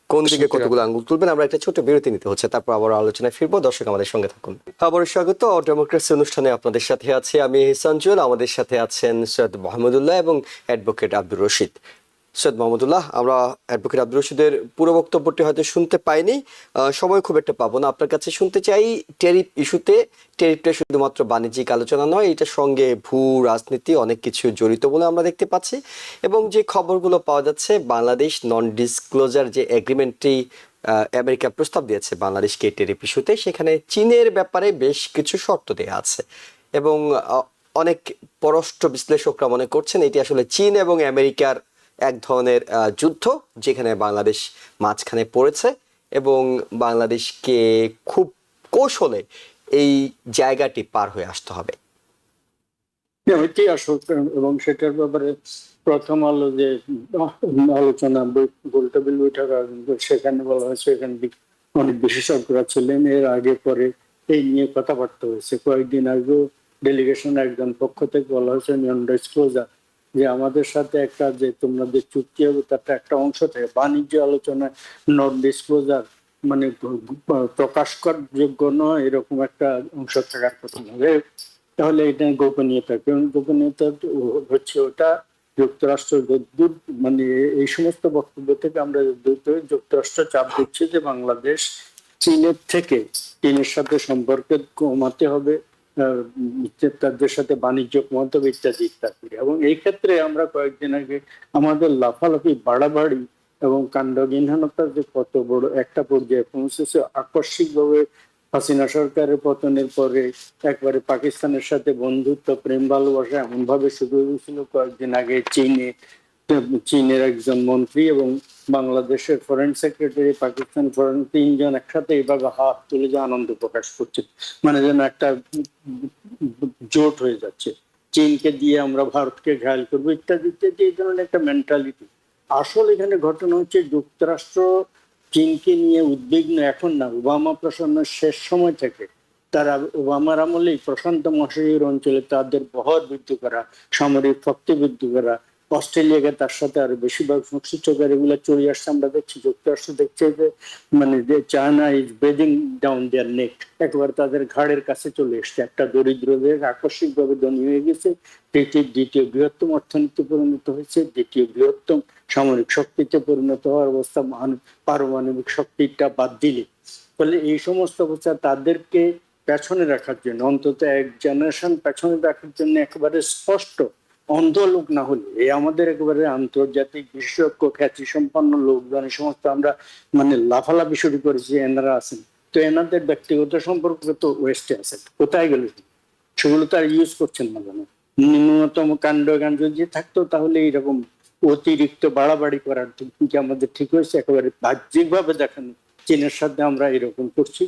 কোন দিকে কতগুলো আঙ্গুল তুলবেন? আমরা একটা ছোট বিরতি নিতে হচ্ছে, তারপর আবার আলোচনায় ফিরবো। দর্শক আমাদের সঙ্গে থাকুন। আবার স্বাগত ডেমোক্রেসি অনুষ্ঠানে, আপনাদের সাথে আছি আমি সঞ্জুল, আমাদের সাথে আছেন সৈয়দ মাহমুদুল্লাহ এবং অ্যাডভোকেট আব্দুর রশিদ। সৈয়দ মাহমুদুল্লাহ, আমরা অ্যাডভোকেট আব্দুর রশিদের পুরো বক্তব্যটি হয়তো শুনতে পাইনি, সময় খুব একটা পাবো না। আপনার কাছে শুনতে চাই ট্যারিফ ইস্যুতে, ট্যারিফটা শুধুমাত্র বাণিজ্যিক আলোচনা নয়, এটার সঙ্গে ভূ রাজনীতি অনেক কিছু জড়িত বলে আমরা দেখতে পাচ্ছি। এবং যে খবরগুলো পাওয়া যাচ্ছে, বাংলাদেশ নন ডিসক্লোজার যে এগ্রিমেন্টটি আমেরিকা প্রস্তাব দিয়েছে বাংলাদেশকে ট্যারিফ ইস্যুতে, সেখানে চীনের ব্যাপারে বেশ কিছু শর্ত দেওয়া আছে। এবং অনেক পররাষ্ট্র বিশ্লেষকরা মনে করছেন এটি আসলে চীন এবং আমেরিকার এক ধরনের যুদ্ধ, যেখানে বাংলাদেশ মাঝখানে পড়েছে এবং বাংলাদেশকে খুব কৌশলে এই জায়গাটি পার হয়ে আসতে হবে। এটি আসল, এবং সেটার ব্যাপারে প্রথম আলো যে আলোচনা গোলটেবিল বৈঠক, সেখানে বলা হয়েছে এখানে অনেক বিশেষজ্ঞরা ছিলেন। এর আগে পরে এই নিয়ে কথাবার্তা হয়েছে। কয়েকদিন আগেও ডেলিগেশন একজন পক্ষ থেকে বলা হয়েছে নন ডিসক্লোজার, যে আমাদের সাথে একটা যে তোমাদের চুক্তি হবে তার একটা অংশ থেকে বাণিজ্য আলোচনায় নন ডিসক্লোজার মানে প্রকাশ করার যোগ্য নয়, এরকম একটা অংশ থাকার কথা হবে। তাহলে এটা গোপনীয়তা, কারণ গোপনীয়তা হচ্ছে ওটা যুক্তরাষ্ট্র দূর মানে এই সমস্ত বক্তব্য থেকে আমরা যুক্তরাষ্ট্র চাপ দিচ্ছে যে বাংলাদেশ চীনের সাথে সম্পর্ক কমাতে হবে, তাদের সাথে বাণিজ্য কমাতে হবে, ইত্যাদি ইত্যাদি। এবং এই ক্ষেত্রে আমরা কয়েকদিন আগে আমাদের লাফালাফি বাড়াবাড়ি এবং কাণ্ডজ্ঞানহীনতার যে কত বড় একটা পর্যায়ে পৌঁছেছে, আকস্মিকভাবে হাসিনা সরকারের পতনের পরে একবারে পাকিস্তানের সাথে বন্ধুত্ব, প্রেম, ভালোবাসা এমন ভাবে শুরু হয়েছিল। কয়েকদিন আগে চীনের একজন মন্ত্রী এবং বাংলাদেশের ফরেন সেক্রেটারি, পাকিস্তান ফরেন, তিনজন একসাথে এইভাবে হাত তুলে যে আনন্দ প্রকাশ করছে, মানে যেন একটা জোট হয়ে যাচ্ছে, চীনকে দিয়ে আমরা ভারতকে ঘায়াল করবো, ইত্যাদি ইত্যাদি, এই ধরনের একটা মেন্টালিটি। আসল এখানে ঘটনা হচ্ছে যুক্তরাষ্ট্র চীনকে নিয়ে উদ্বিগ্ন এখন না, ওবামা প্রশাসনের শেষ সময় থেকে তারা ওবামার আমলেই প্রশান্ত মহাসাগরীয় অঞ্চলে তাদের বহর বৃদ্ধি করা, সামরিক শক্তি বৃদ্ধি করা, অস্ট্রেলিয়াকে তার সাথে আরো বেশিরভাগ সংশ্লিষ্টকার এগুলো চলে আসছে। আমরা দেখছি যুক্তরাষ্ট্র দেখছে যে মানে যে চায়না ইজ ব্রেদিং ডাউন দেয়ার নেক, একবার তাদের ঘাড়ের কাছে চলে এসছে। একটা দরিদ্র দেশ আকস্মিকভাবে ধনী হয়ে গেছে, পৃথিবীর দ্বিতীয় বৃহত্তম অর্থনীতি পরিণত হয়েছে, দ্বিতীয় বৃহত্তম সামরিক শক্তিতে পরিণত হওয়ার অবস্থা, পারমাণবিক শক্তিটা বাদ দিলে। ফলে এই সমস্ত অবস্থা তাদেরকে পেছনে রাখার জন্য, অন্তত এক জেনারেশন পেছনে রাখার জন্য একেবারে স্পষ্ট অন্ধ লোক না হলে, এই আমাদের একেবারে আন্তর্জাতিক বিশেষজ্ঞ খ্যাতি সম্পন্ন লোকজন এই সমস্ত আমরা মানে লাফালাফি শুরু করেছি, এনারা আছেন। তো এনাদের ব্যক্তিগত সম্পর্ক তো ওয়েস্টে আছে, কোথায় গেল সেগুলো তো আর ইউজ করছেন না কেন? ন্যূনতম কাণ্ড যদি থাকতো তাহলে এইরকম অতিরিক্ত বাড়াবাড়ি করার কি আমাদের ঠিক হয়েছে? একেবারে বাহ্যিক ভাবে দেখানো চীনের সাথে আমরা এরকম করছি।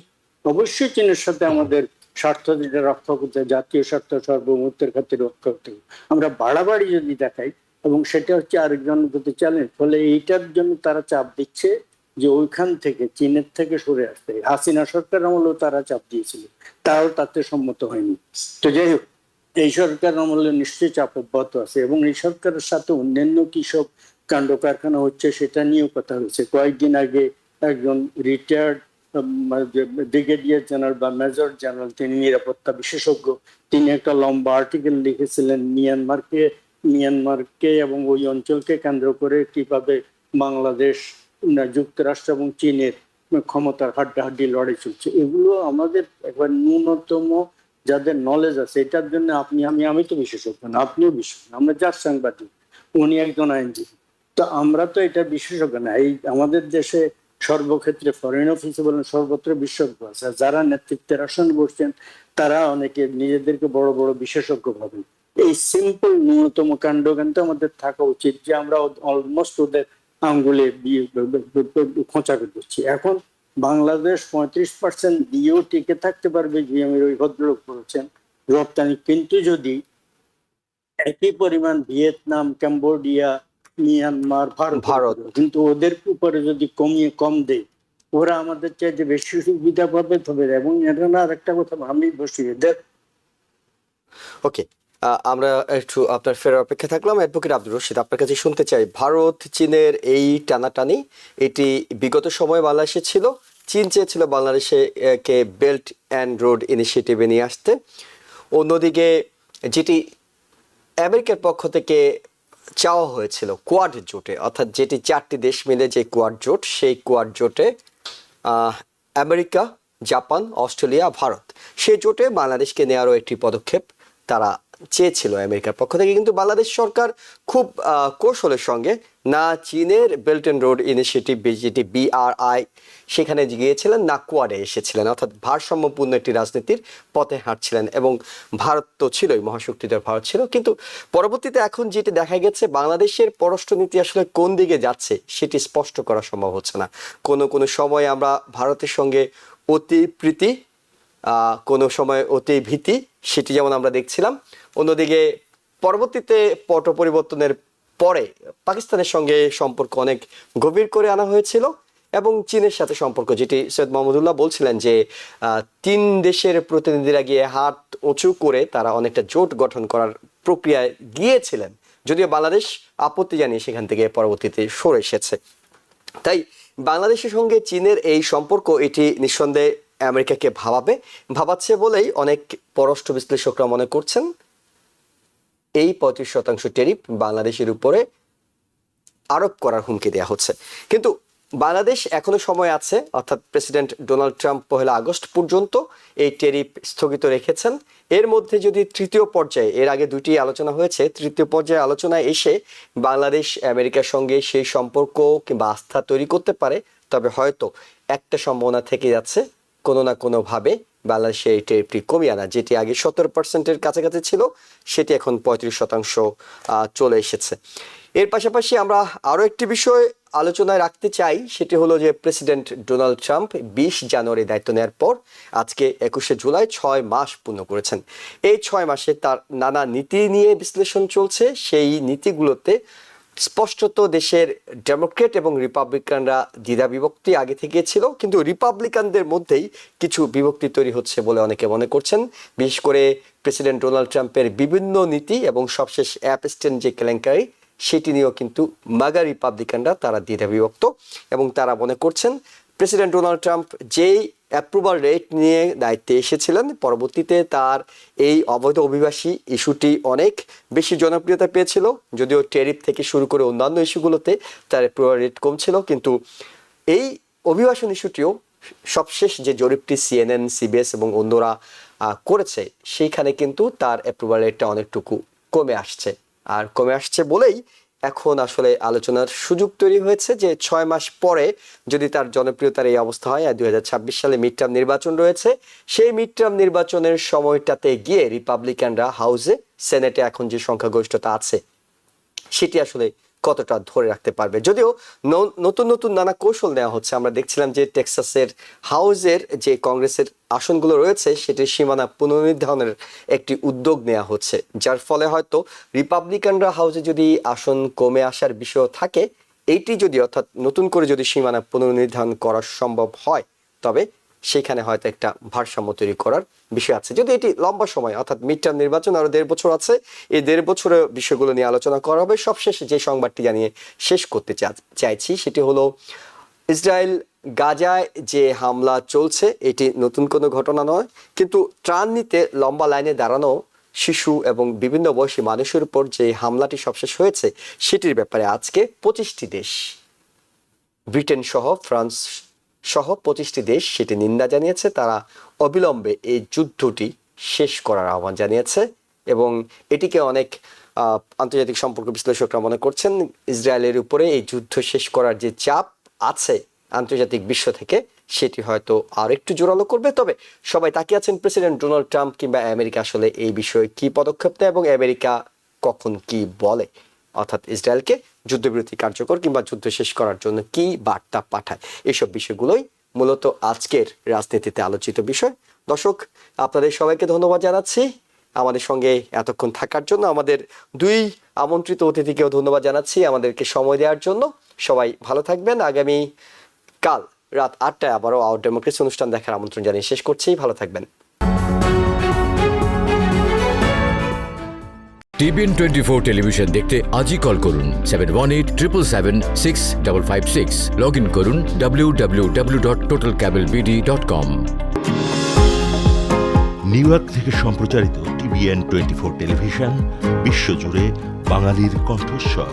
অবশ্যই চীনের সাথে আমাদের স্বার্থ যেটা রক্ষা করতে, জাতীয় স্বার্থ সার্বভৌমত্বের খাতে রক্ষা করতে, আমরা বাড়াবাড়ি যদি দেখাই এবং সেটা হচ্ছে আরেকজনের প্রতি চ্যালেঞ্জ, ফলে এইটার জন্য তারা চাপ দিচ্ছে যে ওইখান থেকে চীনের থেকে সরে আসতে। হাসিনা সরকার আমলেও তারা চাপ দিয়েছিল, তাও তাতে সম্মত হয়নি। তো যাই হোক, এই সরকার আমলে নিশ্চয়ই চাপ অব্যাহত আছে এবং এই সরকারের সাথে অন্যান্য কি সব কাণ্ড কারখানা হচ্ছে সেটা নিয়েও কথা হয়েছে। কয়েকদিন আগে একজন রিটায়ার্ড ব্রিগেডিয়ার জেনারেল বা মেজর জেনারেল, তিনি নিরাপত্তা বিশেষজ্ঞ, তিনি একটা লম্বা আর্টিকেল লিখেছিলেন মিয়ানমারকে এবং ওই অঞ্চলকে কেন্দ্র করে কিভাবে বাংলাদেশ, যুক্তরাষ্ট্র এবং চীনের ক্ষমতার হাড্ডাহাড্ডি লড়াই চলছে। এগুলো আমাদের একবার ন্যূনতম যাদের নলেজ আছে এটার জন্য, আমি তো বিশেষজ্ঞ না, আপনিও বিশেষজ্ঞ, আমরা যার সাংবাদিক, উনি একজন আইনজীবী, তো আমরা তো এটা বিশেষজ্ঞ না। এই আমাদের দেশে সর্বক্ষেত্রে ফরেন অফিসে বলেন সর্বত্র বিশেষজ্ঞ আছে, যারা নেতৃত্বের আসনে বসছেন তারা অনেকে নিজেদেরকে বড় বড় বিশেষজ্ঞ ভাবেন। এই সিম্পল ন্যূনতম কাণ্ডজ্ঞান আমাদের থাকা উচিত যে আমরা অলমোস্ট ওদের আঙ্গুলে খোঁচা করছি। এখন বাংলাদেশ 35% দিয়েও টিকে থাকতে পারবে, জিএমের ওই ভদ্রলোক বলেছেন, রপ্তানি। কিন্তু যদি একই পরিমাণ ভিয়েতনাম, কম্বোডিয়া, মিয়ানমার, ভারত, কিন্তু ওদের উপরে যদি কম দেয়, ওরা আমাদের চাইতে বেশি সুবিধা পাবে। তবে এবং এটা না, আর একটা কথা আমি বসি এদের। ওকে, আমরা একটু আপনার ফেরার অপেক্ষা থাকলাম। অ্যাডভোকেট আব্দুর রশিদ, আপনার কাছে শুনতে চাই, ভারত চীনের এই টানাটানি এটি বিগত সময়ে বাংলাদেশে ছিল। চীন চেয়েছিল বাংলাদেশে কে বেল্ট অ্যান্ড রোড ইনিশিয়েটিভে নিয়ে আসতে। অন্যদিকে যেটি আমেরিকার পক্ষ থেকে চাওয়া হয়েছিল কোয়াড জোটে, অর্থাৎ যেটি 4টি দেশ মিলে যে কোয়াড জোট, সেই কোয়াড জোটে আমেরিকা, জাপান, অস্ট্রেলিয়া, ভারত, সেই জোটে বাংলাদেশকে নেওয়ারও একটি পদক্ষেপ তারা চেয়েছিল আমেরিকার পক্ষ থেকে। কিন্তু বাংলাদেশ সরকার খুব কৌশলের সঙ্গে না চীনের বেল্ট অ্যান্ড রোড ইনিশিয়েটিভ যেটি BRI সেখানে গিয়েছিলেন, না কোয়াডে এসেছিলেন, অর্থাৎ ভারসাম্যপূর্ণ একটি রাজনীতির পথে হাঁটছিলেন। এবং ভারত তো ছিলই, মহাশক্তিধর ভারত ছিল। কিন্তু পরবর্তীতে এখন যেটি দেখা গেছে, বাংলাদেশের পররাষ্ট্রনীতি আসলে কোন দিকে যাচ্ছে সেটি স্পষ্ট করা সম্ভব হচ্ছে না। কোনো সময় আমরা ভারতের সঙ্গে অতি প্রীতি, কোনো সময় অতি ভীতি, সেটি যেমন আমরা দেখছিলাম। অন্যদিকে পরবর্তীতে পট পরিবর্তনের পরে পাকিস্তানের সঙ্গে সম্পর্ক অনেক গভীর করে আনা হয়েছিল এবং চীনের সাথে সম্পর্ক, যেটি সৈয়দ মোহাম্মদুল্লাহ বলছিলেন যে 3 দেশের প্রতিনিধিরা গিয়ে হাত উঁচু করে তারা অনেকটা জোট গঠন করার প্রক্রিয়ায় গিয়েছিলেন, যদিও বাংলাদেশ আপত্তি জানিয়ে সেখান থেকে পরবর্তীতে সরে এসেছে। তাই বাংলাদেশের সঙ্গে চীনের এই সম্পর্ক এটি নিঃসন্দেহে আমেরিকাকে ভাবাচ্ছে বলেই অনেক পররাষ্ট্র বিশ্লেষকরা মনে করছেন এই 35% ট্যারিফ বাংলাদেশের উপরে আরোপ করার হুমকি দেওয়া হচ্ছে। কিন্তু বাংলাদেশ এখনো সময় আছে, অর্থাৎ প্রেসিডেন্ট ডোনাল্ড ট্রাম্প 1 আগস্ট পর্যন্ত এই ট্যারিফ স্থগিত রেখেছেন। এর মধ্যে যদি তৃতীয় পর্যায়ে, এর আগে 2টি আলোচনা হয়েছে, তৃতীয় পর্যায়ে আলোচনায় এসে বাংলাদেশ আমেরিকার সঙ্গে সেই সম্পর্ক কিংবা আস্থা তৈরি করতে পারে, তবে হয়তো একটা সম্ভাবনা থেকে যাচ্ছে কোনো না কোনোভাবে বাংলাদেশে এই ট্যারিফটি কমিয়ে আনা। যেটি আগে 17%-এর কাছাকাছি ছিল, সেটি এখন 35% চলে এসেছে। এর পাশাপাশি আমরা আরও একটি বিষয় আলোচনায় রাখতে চাই, সেটি হলো যে প্রেসিডেন্ট ডোনাল্ড ট্রাম্প 20 জানুয়ারি দায়িত্ব নেওয়ার পর আজকে 21শে জুলাই 6 মাস পূর্ণ করেছেন। এই 6 মাসে তার নানা নীতি নিয়ে বিশ্লেষণ চলছে। সেই নীতিগুলোতে স্পষ্টত দেশের ডেমোক্রেট এবং রিপাবলিকানরা দ্বিধা বিভক্তি আগে থেকে ছিল, কিন্তু রিপাবলিকানদের মধ্যেই কিছু বিভক্তি তৈরি হচ্ছে বলে অনেকে মনে করছেন। বিশেষ করে প্রেসিডেন্ট ডোনাল্ড ট্রাম্পের বিভিন্ন নীতি এবং সবশেষ অ্যাপস্টেন যে কেলেঙ্কারি সেটি নিয়েও কিন্তু মাগা রিপাবলিকানরা তারা দ্বিধা বিভক্ত, এবং তারা মনে করছেন প্রেসিডেন্ট ডোনাল্ড ট্রাম্প যেই অ্যাপ্রুভাল রেট নিয়ে দায়িত্বে এসেছিলেন, পরবর্তীতে তার এই অবৈধ অভিবাসী ইস্যুটি অনেক বেশি জনপ্রিয়তা পেয়েছিল। যদিও ট্যারিফ থেকে শুরু করে অন্যান্য ইস্যুগুলোতে তার অ্যাপ্রুভাল রেট কম ছিল, কিন্তু এই অভিবাসন ইস্যুটিও সবশেষ যে জরিপটি CNN, CBS এবং অন্যরা করেছে সেইখানে কিন্তু তার অ্যাপ্রুভাল রেটটা অনেকটুকু কমে আসছে। আর কমে আসছে বলেই এখন আসলে আলোচনার সুযোগ তৈরি হয়েছে যে 6 মাস পরে যদি তার জনপ্রিয়তার এই অবস্থা হয়, 2026 সালে মিড টার্ম নির্বাচন রয়েছে, সেই মিড টার্ম নির্বাচনের সময়টাতে গিয়ে রিপাবলিকানরা হাউসে, সেনেটে এখন যে সংখ্যাগরিষ্ঠতা আছে সেটি আসলে কতটা ধরে রাখতে পারবে। যদিও নতুন নতুন নানা কৌশল নেওয়া হচ্ছে। আমরা দেখছিলাম যে টেক্সাসের হাউসের যে কংগ্রেসের আসনগুলো রয়েছে সেটির সীমানা পুনর্নির্ধারণের একটি উদ্যোগ নেওয়া হচ্ছে, যার ফলে হয়তো রিপাবলিকানরা হাউসে যদি আসন কমে আসার বিষয় থাকে, এইটি যদি অর্থাৎ নতুন করে যদি সীমানা পুনর্নির্ধারণ করা সম্ভব হয়, তবে সেখানে হয়তো একটা ভারসাম্য তৈরি করার বিষয় আছে। যদি এটি লম্বা সময় অর্থাৎ মিড টার্ম নির্বাচন আরো 1.5 বছর আছে, এই 1.5 বছরের বিষয়গুলো নিয়ে আলোচনা করা হবে। সবশেষে যে সংবাদটি জানিয়ে শেষ করতে চাইছি সেটি হলো ইসরায়েল গাজায় যে হামলা চলছে এটি নতুন কোনো ঘটনা নয়, কিন্তু ত্রাণ নিতে লম্বা লাইনে দাঁড়ানো শিশু এবং বিভিন্ন বয়সী মানুষের উপর যে হামলাটি সবশেষ হয়েছে সেটির ব্যাপারে আজকে 25টি দেশ, ব্রিটেন সহ ফ্রান্স সহ 25টি দেশ সেটি নিন্দা জানিয়েছে। তারা অবিলম্বে এই যুদ্ধটি শেষ করার আহ্বান জানিয়েছে, এবং এটিকে অনেক আন্তর্জাতিক সম্পর্ক বিশ্লেষকরা মনে করছেন ইসরায়েলের উপরে এই যুদ্ধ শেষ করার যে চাপ আছে আন্তর্জাতিক বিশ্ব থেকে সেটি হয়তো আর একটু জোরালো করবে। তবে সবাই তাকিয়ে আছেন প্রেসিডেন্ট ডোনাল্ড ট্রাম্প কিংবা আমেরিকা আসলে এই বিষয়ে কি পদক্ষেপ নেয় এবং আমেরিকা কখন কি বলে, অর্থাৎ ইসরায়েলকে যুদ্ধবিরতি কার্যকর কিংবা যুদ্ধ শেষ করার জন্য কি বার্তা পাঠায়। এইসব বিষয়গুলোই মূলত আজকের রাজনীতিতে আলোচিত বিষয়। দর্শক, আপনাদের সবাইকে ধন্যবাদ জানাচ্ছি আমাদের সঙ্গে এতক্ষণ থাকার জন্য। আমাদের 2 আমন্ত্রিত অতিথিকেও ধন্যবাদ জানাচ্ছি আমাদেরকে সময় দেওয়ার জন্য। সবাই ভালো থাকবেন। আগামী কাল রাত 8টায় আবারও আওয়ার ডেমোক্রেসি অনুষ্ঠান দেখার আমন্ত্রণ জানিয়ে শেষ করছি। ভালো থাকবেন। TBN 24 টেলিভিশন দেখতে আজই কল করুন 7187776556। লগ ইন করুন www.totalcablebd.com। নিউ ইয়র্ক থেকে সম্প্রচারিত TBN 24 টেলিভিশন বিশ্বজুড়ে বাঙালির কণ্ঠস্বর।